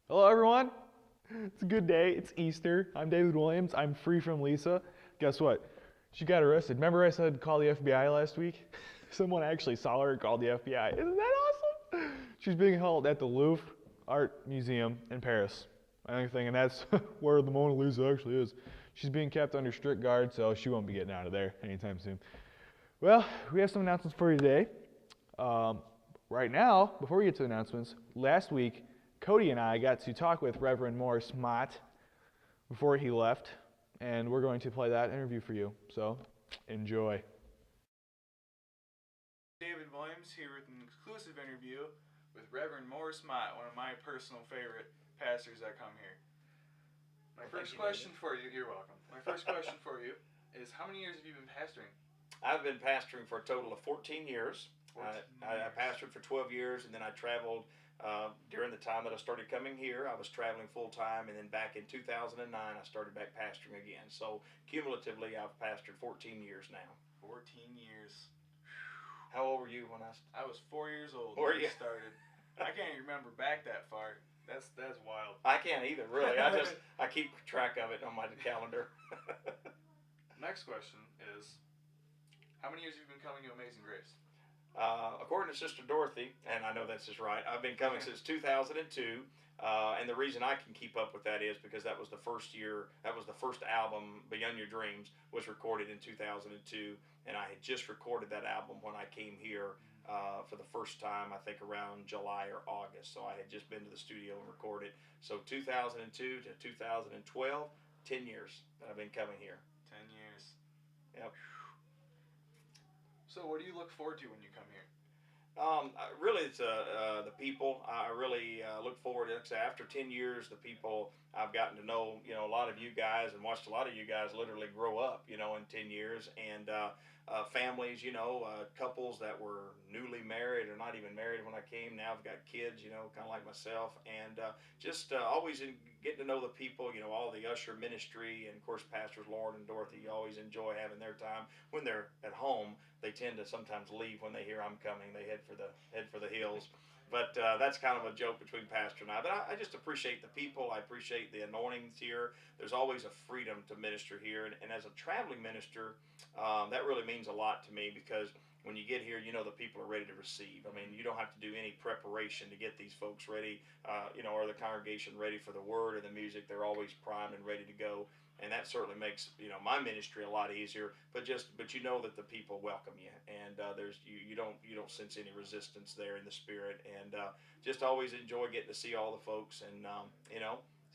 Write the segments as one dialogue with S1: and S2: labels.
S1: Hello, everyone. It's a good day. It's Easter. I'm David Williams. I'm free from Lisa. Guess what? She got arrested. Remember I said call the FBI last week? Someone actually saw her and called the FBI. Isn't that awesome? She's being held at the Louvre Art Museum in Paris. I think, and that's where the Mona Lisa actually is. She's being kept under strict guard, so she won't be getting out of there anytime soon. Well, we have some announcements for you today. Um, right now, before we get to announcements, last week Cody and I got to talk with Reverend Morris Mott before he left, and we're going to play that interview for you. So, enjoy. David Williams here with an exclusive interview with Reverend Morris Mott, one of my personal favorite pastors that come here. My first question for you, you're welcome. My first question for you is how many years have you been pastoring?
S2: I've been pastoring for a total of 14 years.
S1: 14
S2: I
S1: years.
S2: pastored for 12 years, and then I traveled during the time that I started coming here. I was traveling full time, and then back in 2009, I started back pastoring again. So cumulatively, I've pastored 14 years now.
S1: 14 years.
S2: How old were you when
S1: I was 4 years old
S2: Were
S1: when
S2: you?
S1: I started. I can't even remember back that far. That's wild.
S2: I can't either, really. I keep track of it on my calendar.
S1: Next question is, how many years have you been coming to Amazing Grace?
S2: According to Sister Dorothy, and I know this is right, I've been coming since 2002. And the reason I can keep up with that is because that was the first year, that was the first album, Beyond Your Dreams, was recorded in 2002. And I had just recorded that album when I came here for the first time, I think around July or August. So I had just been to the studio and recorded. So 2002 to 2012, 10 years that I've been coming here.
S1: 10 years.
S2: Yep.
S1: So what do you look forward to when you come here?
S2: Really, it's the people. I really look forward to it. After 10 years, the people I've gotten to know, a lot of you guys and watched a lot of you guys literally grow up, in 10 years. And families, couples that were newly married or not even married when I came. Now I've got kids, kind of like myself. And just always getting to know the people, all the usher ministry. And of course, Pastors Lauren and Dorothy always enjoy having their time when they're at home. They tend to sometimes leave when they hear I'm coming. They head for the hills. But that's kind of a joke between Pastor and I. But I just appreciate the people. I appreciate the anointings here. There's always a freedom to minister here. And as a traveling minister, that really means a lot to me because when you get here, the people are ready to receive. I mean, you don't have to do any preparation to get these folks ready, or the congregation ready for the word or the music. They're always primed and ready to go, and that certainly makes my ministry a lot easier. But you know that the people welcome you, and you don't sense any resistance there in the spirit, and just always enjoy getting to see all the folks and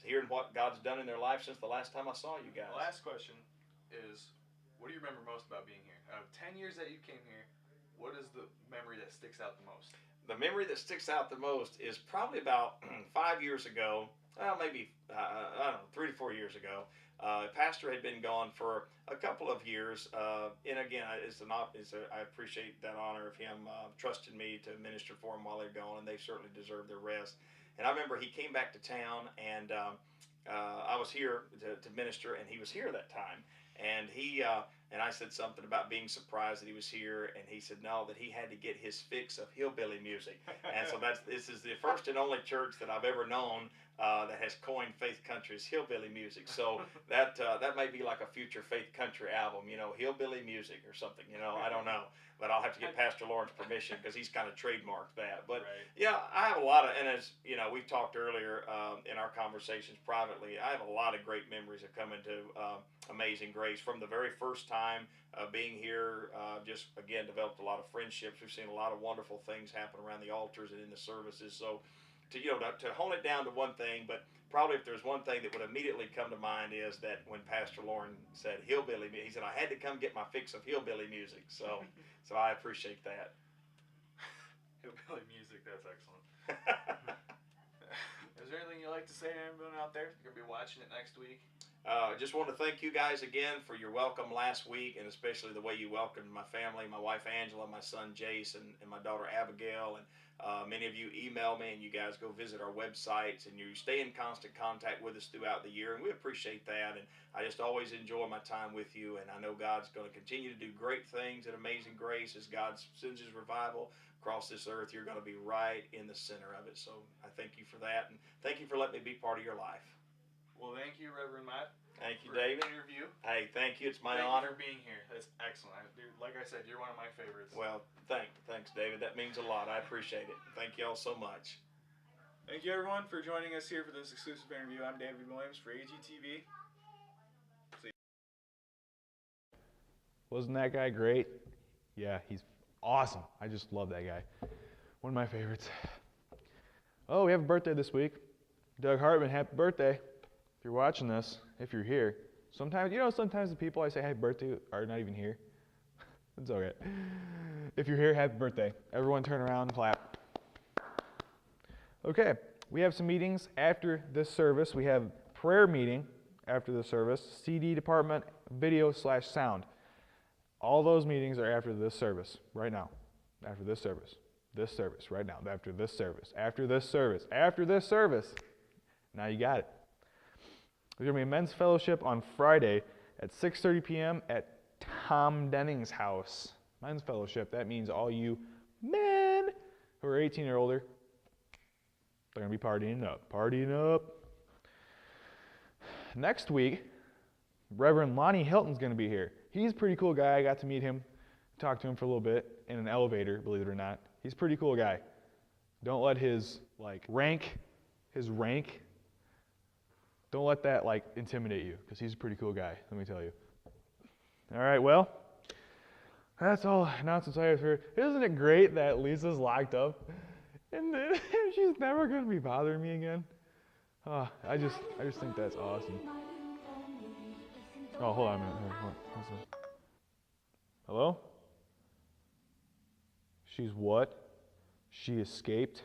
S2: hearing what God's done in their life since the last time I saw you guys.
S1: The last question is, what do you remember most about being here? Out of 10 years that you came here, what is the memory that sticks out the most?
S2: The memory that sticks out the most is probably about 5 years ago. Well, maybe I don't know, 3 to 4 years ago. Pastor had been gone for a couple of years, and again, I appreciate that honor of him trusting me to minister for him while they're gone, and they certainly deserve their rest. And I remember he came back to town, and I was here to minister, and he was here that time, and and I said something about being surprised that he was here, and he said no, that he had to get his fix of hillbilly music, and so this is the first and only church that I've ever known that has coined faith country as hillbilly music. So that may be like a future faith country album, hillbilly music or something. I don't know, but I'll have to get Pastor Lauren's permission because he's kind of trademarked that. But
S1: Right.
S2: yeah, I have a lot of, and as we've talked earlier in our conversations privately, I have a lot of great memories of coming to Amazing Grace from the very first time being here. Just again developed a lot of friendships. We've seen a lot of wonderful things happen around the altars and in the services. So to hone it down to one thing, but probably if there's one thing that would immediately come to mind is that when Pastor Lauren said hillbilly, he said I had to come get my fix of hillbilly music. So I appreciate that.
S1: Hillbilly music, that's excellent. Is there anything you'd like to say to everyone out there? You're going to be watching it next week.
S2: Just want to thank you guys again for your welcome last week, and especially the way you welcomed my family, my wife Angela, my son Jace, and my daughter Abigail. And many of you email me, and you guys go visit our websites, and you stay in constant contact with us throughout the year, and we appreciate that. And I just always enjoy my time with you, and I know God's going to continue to do great things at Amazing Grace as God sends His revival across this earth. You're going to be right in the center of it. So I thank you for that, and thank you for letting me be part of your life.
S1: Well, thank you, Reverend Matt.
S2: Thank you,
S1: for
S2: David.
S1: the interview.
S2: Hey, thank you. It's my
S1: Thank
S2: honor.
S1: you for being here. That's excellent. Dude, like I said, you're one of my favorites.
S2: Well, thanks, David. That means a lot. I appreciate it. Thank you all so much.
S1: Thank you, everyone, for joining us here for this exclusive interview. I'm David Williams for Agtv. Wasn't that guy great? Yeah, he's awesome. I just love that guy. One of my favorites. Oh, we have a birthday this week. Doug Hartman, happy birthday. If you're watching this, if you're here. Sometimes, sometimes the people I say happy birthday are not even here. It's okay. If you're here, happy birthday. Everyone turn around and clap. Okay, we have some meetings after this service. We have prayer meeting after the service, CD department, video/sound. All those meetings are after this service, right now. After this service, right now. After this service, after this service, after this service. Now you got it. There's going to be a men's fellowship on Friday at 6:30 p.m. at Tom Denning's house. Men's fellowship, that means all you men who are 18 or older, they're going to be partying up. Next week, Reverend Lonnie Hilton's going to be here. He's a pretty cool guy. I got to meet him, talk to him for a little bit in an elevator, believe it or not. He's a pretty cool guy. Don't let his rank, don't let that intimidate you, because he's a pretty cool guy, let me tell you. All right, well, that's all announcements I have for. Isn't it great that Lisa's locked up and she's never going to be bothering me again? Oh, I just think that's awesome. Oh, hold on a minute. Hello? She's what? She escaped?